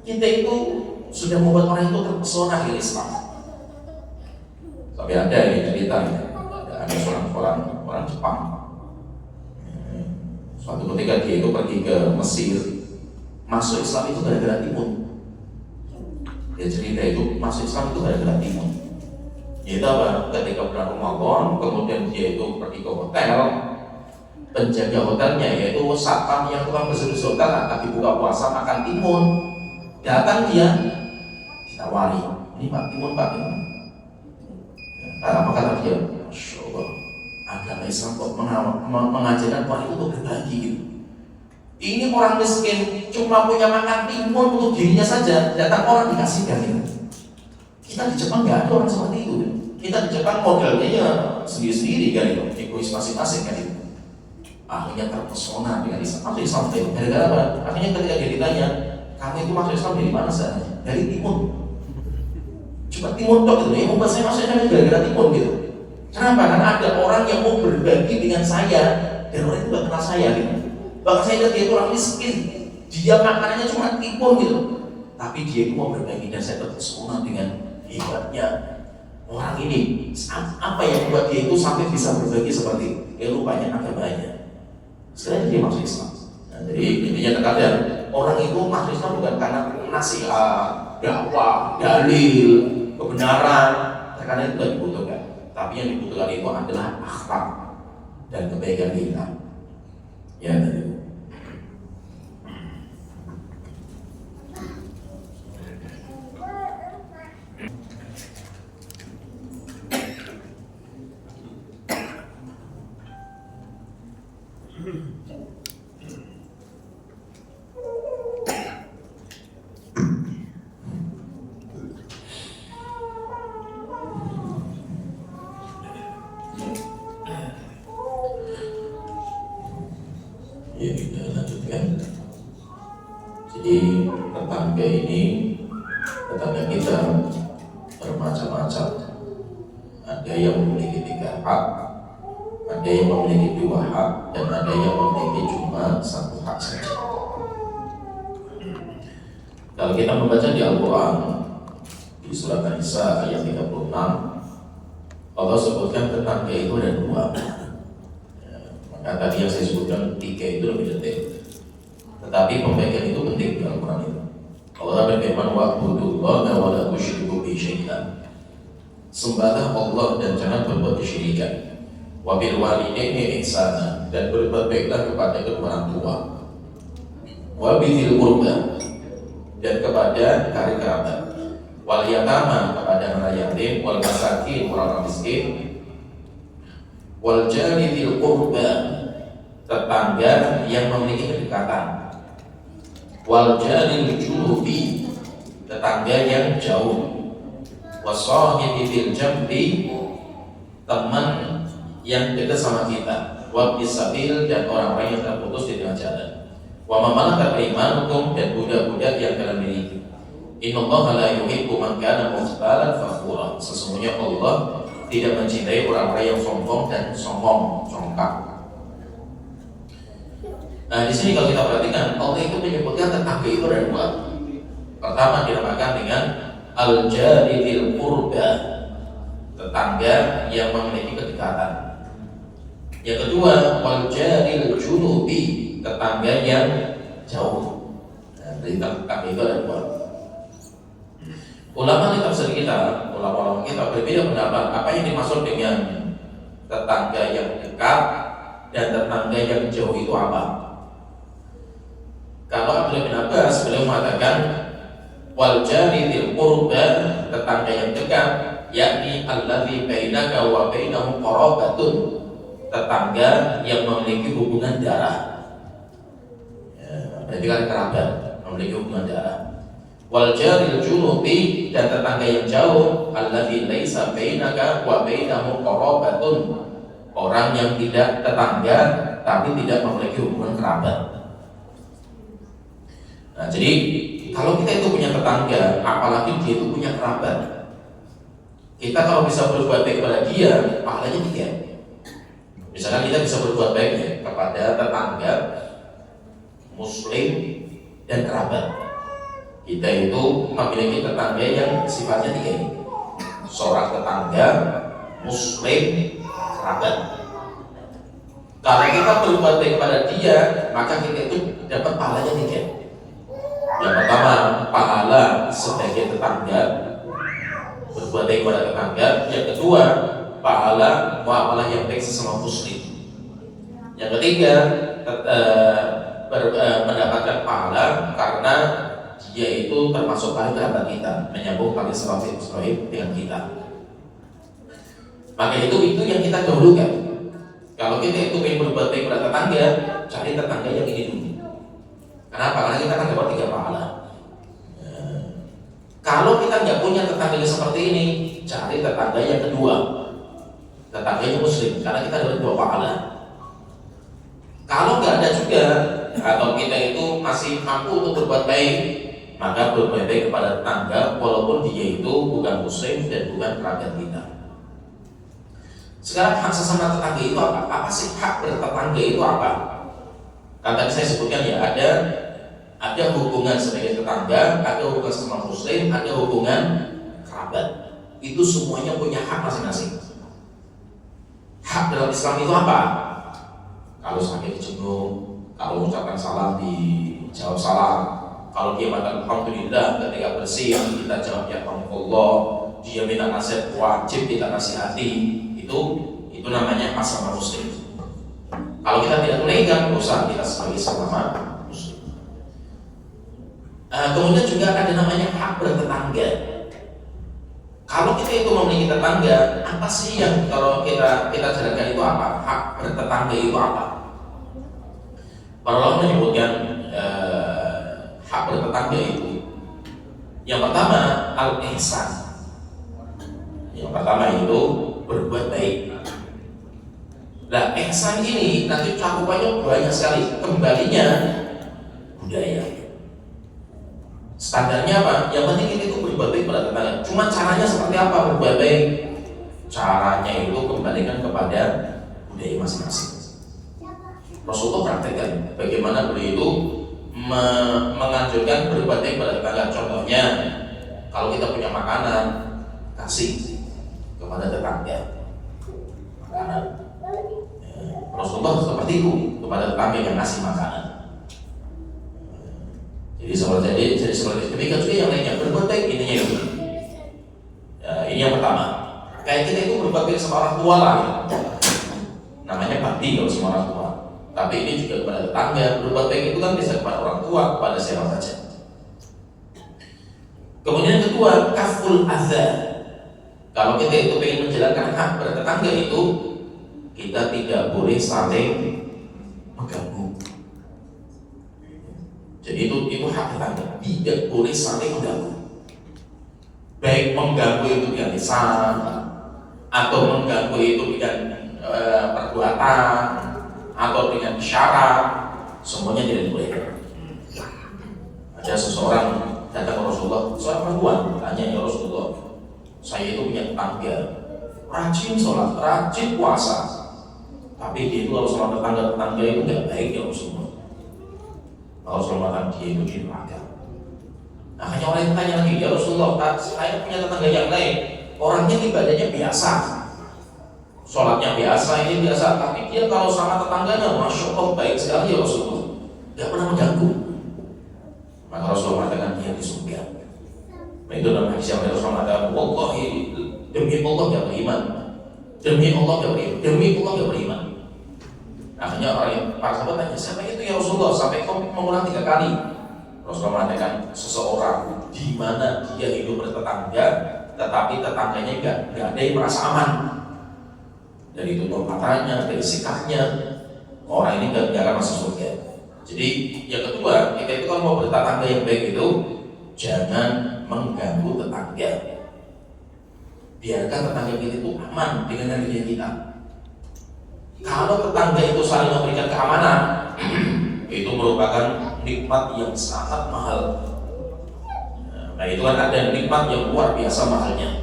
kita itu sudah membuat orang itu terpesona dengan Islam. Tapi ada yang cerita, ada seorang orang Jepang. Suatu ketika dia itu pergi ke Mesir, masuk Islam itu gara-gara timun. Dia cerita itu masuk Islam itu gara-gara timun. Yaitu apa? Ketika bulan Ramadan, kemudian dia itu pergi ke hotel, penjaga hotelnya yaitu satpam yang tukang bersih-bersih hotel akan dibuka puasa makan timun. Datang dia ditawari, ini Pak timun Pak timun. Apa kata dia? Masya Allah, agama Islam kok mengajarkan orang itu untuk berbagi gitu. Ini orang miskin cuma punya makan timun untuk dirinya saja, datang orang dikasihkan gitu. Kita di Jepang nggak ada orang seperti itu. Kita di Jepang modelnya ya sendiri-sendiri kan itu, egois masing-masing kan itu. Akhirnya terpesona dengan Islam. Masuk Islam itu gara-gara apa? Akhirnya ketika dia ditanya, kamu itu masuk Islam dari mana sebenarnya? Dari timun. Cuma timun tok gitu. Yang membuat saya masuk Islam itu gara-gara timun gitu. Kenapa? Karena ada orang yang mau berbagi dengan saya dan orang itu nggak kenal saya gitu. Bahkan saya lihat dia itu orang miskin, dia makanannya cuma timun gitu. Tapi dia itu mau berbagi dan saya terpesona dengan hebatnya orang ini. Apa yang membuat dia itu sampai bisa berbagi seperti itu? Ya rupanya agamanya. Sekarang dia masuk Islam. Nah, jadi intinya terkadang orang itu masuk Islam bukan karena nasihat, dakwah, dalil, kebenaran. Terkadang itu tidak dibutuhkan. Tapi yang dibutuhkan itu adalah akhlak dan kebaikan kita. Ya tadi. Ya kita lanjutkan. Jadi tetangga ini, tetangga kita bermacam-macam. Ada yang memiliki 3 hak, ada Ada yang memiliki 2 hak dan ada yang memiliki cuma 1 hak saja. Kalau kita membaca di Al-Quran di surat An-Nisa ayat 36, Allah sebutkan tetangga itu ada 2. Ya, maka tadi yang saya sebutkan 3 itu lebih detail. Tetapi pembagian itu penting di Al-Quran itu. Allah berfirman, wa'budullaha wa la tusyriku bihi syai'an. Sembahlah Allah dan jangan berbuat kesyirikan. Wa bil walidaini ihsana, dan berbuat baiklah kepada kedua orang tua. Wa bidzil qurba, dan kepada karib kerabat. Wal yatama, kepada anak yatim. Wal masakin, orang miskin. Wal jari dzil qurba, tetangga yang memiliki kedekatan. Wal jaril junubi, tetangga yang jauh. Wasahibi fil jambi, teman yang dekat sama kita. Wa bisabil, dan orang-orang yang terputus di tengah jalan. Wa mamalakat aymanukum, dan budak-budak yang kalian miliki. Innallaha la yuhibbu man kana mukhtalan fakhura. Sesungguhnya Allah tidak mencintai orang-orang yang sombong dan songkak. Nah, di sini kalau kita perhatikan, Allah itu menyebutkan tetangga itu ada 2. Pertama dinamakan dengan al-jari dzil qurba, tetangga yang memiliki kedekatan. Yang kedua, wal jaril junubi, tetangga yang jauh. Nah, dari tetangga itu ada 2. Ulama kita berbeda pendapat apa yang dimaksud dengan tetangga yang dekat dan tetangga yang jauh itu apa. Kalau Abdullah bin Abbas, beliau mengatakan wal jari dzil qurba, tetangga yang dekat, yakni alladzi bainaka wa bainahu qarabatun, tetangga yang memiliki hubungan darah. Ya, berarti kan kerabat, memiliki hubungan darah. Wal jaril junubi, dan tetangga yang jauh, alladzi laisa bainaka wa bainahu qarabatun, orang yang tidak tetangga tapi tidak memiliki hubungan kerabat. Nah, jadi kalau kita itu punya tetangga, apalagi dia itu punya kerabat, kita kalau bisa berbuat baik kepada dia, pahalanya 3. Misalkan kita bisa berbuat baik ya, kepada tetangga, muslim, dan kerabat. Kita itu memiliki tetangga yang sifatnya 3 ini. Seorang tetangga, muslim, kerabat. Kalau kita berbuat baik kepada dia, maka kita itu dapat pahalanya 3. Yang pertama, pahala sebagai tetangga, berbuat baik kepada tetangga. Yang kedua, pahala muamalah yang baik sesama muslim. Yang ketiga, mendapatkan pahala karena dia itu termasuk paling kerabat kita, menyambung paling silaturahim dengan kita. Maka itu yang kita dahulukan. Kalau kita itu ingin berbuat baik kepada tetangga, cari tetangga yang ini dulu. Kenapa? Karena kita akan dapat 3 pahala. Kalau kita nggak punya tetangga seperti ini, cari tetangga yang kedua, tetangga yang muslim, karena kita dapat 2 pahala. Kalau nggak ada juga, atau kita itu masih mampu untuk berbuat baik, maka berbuat baik kepada tetangga, walaupun dia itu bukan muslim dan bukan kerabat kita. Sekarang hak sesama tetangga itu apa? Apa sih hak bertetangga itu apa? Kan tadi saya sebutkan ya, ada hubungan sebagai tetangga, ada hubungan sesama muslim, ada hubungan kerabat. Itu semuanya punya hak masing-masing. Hak dalam Islam itu apa? Kalau sampai dijenguk, kalau mengucapkan salam dijawab salam, kalau dia mengatakan alhamdulillah ketika bersih, kita jawab ya Allah. Dia minta nasihat, wajib kita nasihati. Itu namanya hak sama muslim. Kalau kita tidak tunaikan, dosa kita sebagai sesama muslim. Kemudian juga ada namanya hak bertetangga. Kalau kita itu memiliki tetangga, apa sih yang kalau kita jalankan itu apa? Hak bertetangga itu apa? Para ulama menyebutkan hak bertetangga itu, yang pertama al-ihsan. Yang pertama itu berbuat baik. Nah, ihsan ini nanti cakupannya banyak sekali. Kembalinya budaya. Standarnya apa? Yang penting kita itu berbuat baik pada tetangga. Cuma caranya seperti apa berbuat baik? Caranya itu kembalikan kepada budaya masing-masing. Rasulullah praktekkan bagaimana beliau itu menganjurkan berbuat baik pada tetangga. Contohnya, kalau kita punya makanan, kasih kepada tetangga makanan. Rasulullah seperti itu kepada tetangga yang ngasih makanan. Jadi seperti demikian juga yang lainnya, berbuat baik ininya itu. Ya, ini yang pertama. Kayak kita itu berbuat baik sama orang tua lah, ya. Namanya bakti kalau sama orang tua. Tapi ini juga kepada tetangga. Berbuat baik itu kan bisa kepada orang tua, kepada siapa saja. Kemudian kedua, kaful adza. Kalau kita itu ingin menjalankan hak pada tetangga itu, kita tidak boleh saling mengganggu. Jadi itu hak tetangga, tidak boleh saling mengganggu. Baik mengganggu itu dengan lisan, atau mengganggu itu dengan perbuatan, atau dengan isyarat, semuanya tidak boleh. Ada seseorang datang ke Rasulullah, seorang perempuan, tanya, ya Rasulullah, saya itu punya tetangga, rajin sholat, rajin puasa, tapi dia itu kalau sama tetangga itu nggak baik ya Rasulullah. Kalau sama dia itu di neraka. Nah, hanya orang yang tanya lagi, ya Rasulullah, saya punya tetangga yang lain, orangnya ibadahnya biasa, sholatnya biasa, ini biasa, tapi dia kalau sama tetangganya, masya Allah baik sekali ya Rasulullah, nggak pernah mengganggu. Maka Rasulullah mengatakan dia di surga. Nah, itu dalam hadis yang Rasulullah mengatakan, wallahi, demi Allah nggak beriman, demi Allah nggak beriman, demi Allah nggak beriman. Akhirnya orang yang para sahabat tanya, siapa itu ya Rasulullah? Sampai kau mengulang 3 kali. Rasulullah mengatakan, seseorang di mana dia hidup bertetangga, tetapi tetangganya nggak ada yang merasa aman. Dari tutur katanya, dari sikapnya, orang ini nggak akan masuk surga. Jadi yang kedua, kita itu kalau mau bertetangga yang baik itu, jangan mengganggu tetangga. Biarkan tetangga kita itu aman dengan diri kita. Kalau tetangga itu saling memberikan keamanan, itu merupakan nikmat yang sangat mahal. Nah, itu kan ada nikmat yang luar biasa mahalnya.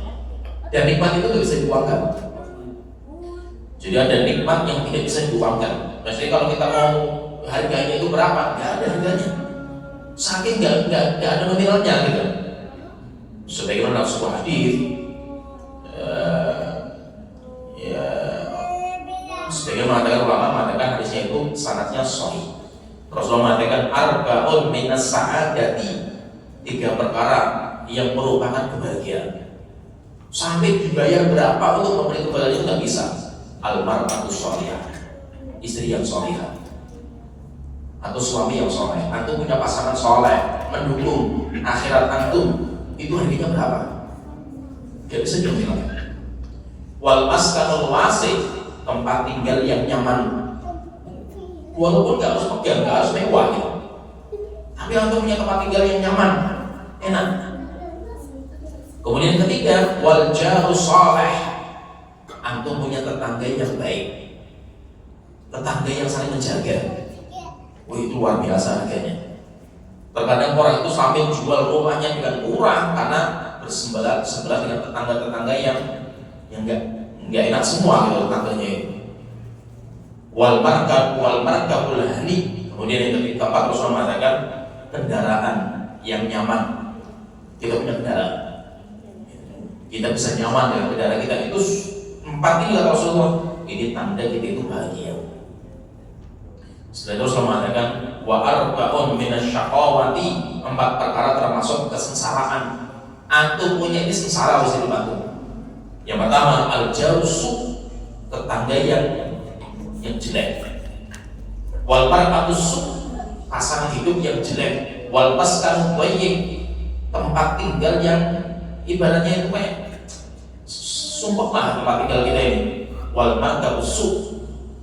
Dan nikmat itu tidak bisa diuangkan. Jadi ada nikmat yang tidak bisa diuangkan. Maksudnya kalau kita mau harganya itu berapa? Nggak ada harganya. Saking nggak ada nominalnya gitu. Sebagaimana sebuah hadis, sebagian mengatakan hadisnya itu sanadnya sahih. Rasulullah mengatakan arba'un minas sa'adati, 3 perkara yang merupakan kebahagiaan. Sampai dibayar berapa untuk memberi kebahagiaan itu nggak bisa. Al-mar'atu sholihah, istri yang sholihah, atau suami yang soleh. Antum punya pasangan soleh, mendukung akhirat antum, itu harganya berapa? Gak bisa dibilang. Wal maskanul wasi', tempat tinggal yang nyaman. Walaupun nggak harus megah, nggak harus mewah gitu, tapi antum punya tempat tinggal yang nyaman, enak. Kemudian ketiga, wal jarus saleh, antum punya tetangga yang baik, tetangga yang saling menjaga. Itu luar biasa harganya. Terkadang orang itu sampai jual rumahnya dengan murah karena bersebelah dengan tetangga-tetangga yang nggak enak semua gitu tetangganya itu. Wal markabul hani. Kemudian yang keempat Rasulullah mengatakan kendaraan yang nyaman. Kita punya kendaraan, kita bisa nyaman dengan kendaraan kita. Itu 4 ini kata Rasulullah, ini tanda kita itu bahagia. Setelah itu Rasulullah mengatakan wa arba'un minasyaqawati, 4 perkara termasuk kesengsaraan. Antum punya ini sengsara harus dibantu. Yang pertama al-jausu, tetangga yang jelek. Wal mar'atus, pasangan hidup yang jelek. Wal maskan thayyib, tempat tinggal yang ibaratnya itu kayak sumpah lah tempat tinggal kita ini. Wal mar'atus,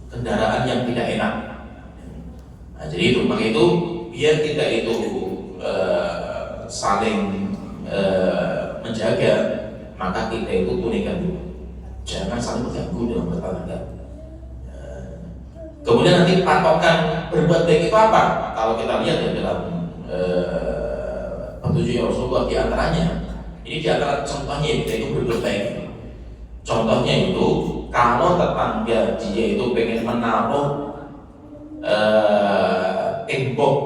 kendaraan yang tidak enak. Nah, jadi itu, maka itu biar kita itu saling menjaga, maka kita itu tunaikan dulu. Jangan saling mengganggu dalam bertetangga. Kemudian nanti patokan berbuat baik itu apa? Kalau kita lihat ya dalam petunjuk Rasulullah di antaranya, ini di antara contohnya kita itu berbuat baik. Contohnya itu kalau tetangga dia itu pengen menaruh tembok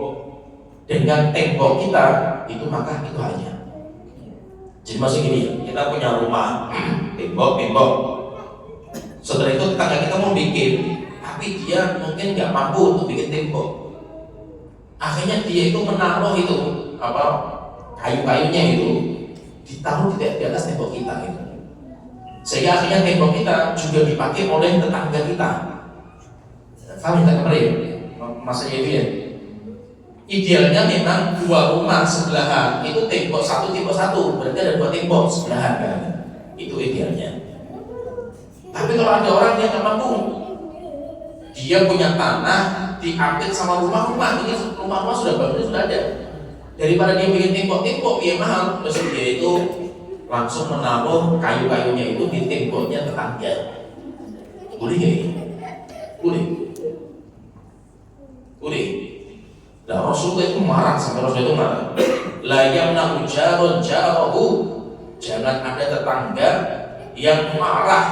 dengan tembok kita, itu maka itu hanya. Jadi masih gini ya, kita punya rumah tembok. Setelah itu tetangga kita mau bikin, tapi dia mungkin nggak mampu untuk bikin tembok. Akhirnya dia itu menaruh itu kayu-kayunya itu ditaruh di atas tembok kita itu. Sehingga akhirnya tembok kita juga dipakai oleh tetangga kita. Paham tak kemarin? Maksudnya itu ya. Idealnya memang dua rumah sebelahan itu tembok satu, berarti ada dua tembok sebelahan kan? Itu idealnya. Tapi kalau ada orang yang nggak mampu, dia punya tanah diambil sama rumah-rumah, ini rumah-rumah sudah bagus, sudah ada. Daripada dia bikin tembok-tembok, dia mahal, terus dia itu langsung menaruh kayu-kayunya itu di temboknya tetangga. Boleh nggak ini? Boleh. Nah, Rasulullah itu marah, sampai Rasulullah itu marah. La yamna'u jarun jarahu, jangan ada tetangga yang marah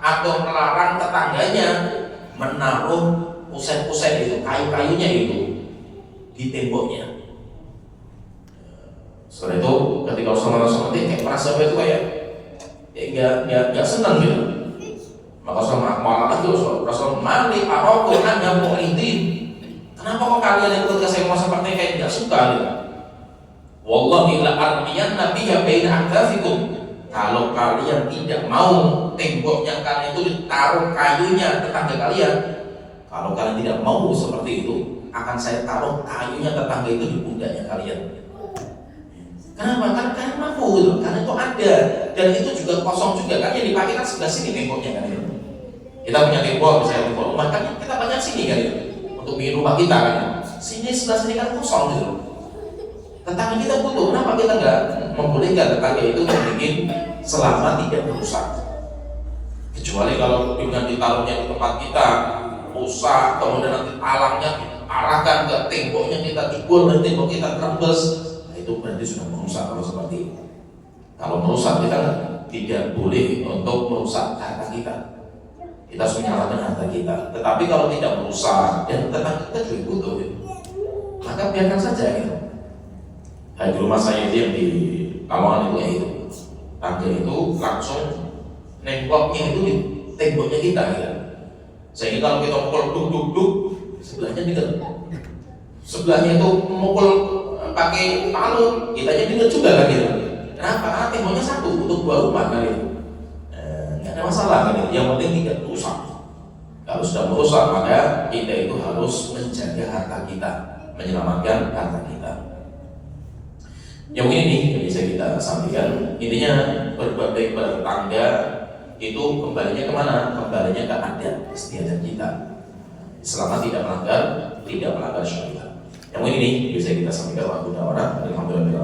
atau melarang tetangganya menaruh pusat-pusat itu, kayu-kayunya itu di temboknya. Setelah itu ketika Rasulullah kayak merasa itu kayak nggak senang gitu. Maka Rasulullah marah itu, Rasulullah mali araku hanya mu'ridin. Kenapa kok kalian yang ketika saya mau seperti kayak tidak suka gitu? Wallahi la armiyan nabiyya baina aktafikum. Kalau kalian tidak mau temboknya kalian itu ditaruh kayunya tetangga kalian, kalau kalian tidak mau seperti itu, akan saya taruh kayunya tetangga itu di pundaknya kalian. Kenapa? Karena kalian mampu gitu, karena itu ada dan itu juga kosong juga kan, yang dipakai kan sebelah sini temboknya kan itu. Kita punya tembok, misalnya tembok rumah kan kita banyak sini kan itu. Untuk bikin rumah kita kan, sini sebelah sini kan kosong gitu. Tetangga kita butuh, kenapa kita nggak membolehkan tetangga itu bikin selama tidak merusak? Kecuali kalau dengan ditaruhnya di tempat kita rusak, kemudian nanti alangnya diarahkan ke temboknya, kita jebol dan tembok kita terembes, nah itu berarti sudah merusak. Kalau seperti itu, kalau merusak kita tidak boleh untuk merusak harta kita. Kita harus menyelamatkan harta kita. Tetapi kalau tidak merusak dan tetangga kita juga butuh, maka biarkan saja gitu. Di rumah saya itu yang di Lamongan itu ya itu, tangga itu langsung nemboknya itu di temboknya kita ya. Sehingga kalau kita mukul duk, sebelahnya dekat. Sebelahnya itu mukul pakai palu, kitanya dekat juga kan gitu. Kenapa? Karena temboknya satu untuk dua rumah kan gitu. Nggak ada masalah kan, yang penting tidak rusak. Kalau sudah merusak maka kita itu harus menjaga harta kita, menyelamatkan harta kita. Yang ini yang bisa kita sampaikan, intinya berbuat baik pada tetangga itu kembalinya kemana? Kembalinya ke adat istiadat kita, selama tidak melanggar syariat. Yang ini bisa kita sampaikan waktu orang. Alhamdulillah.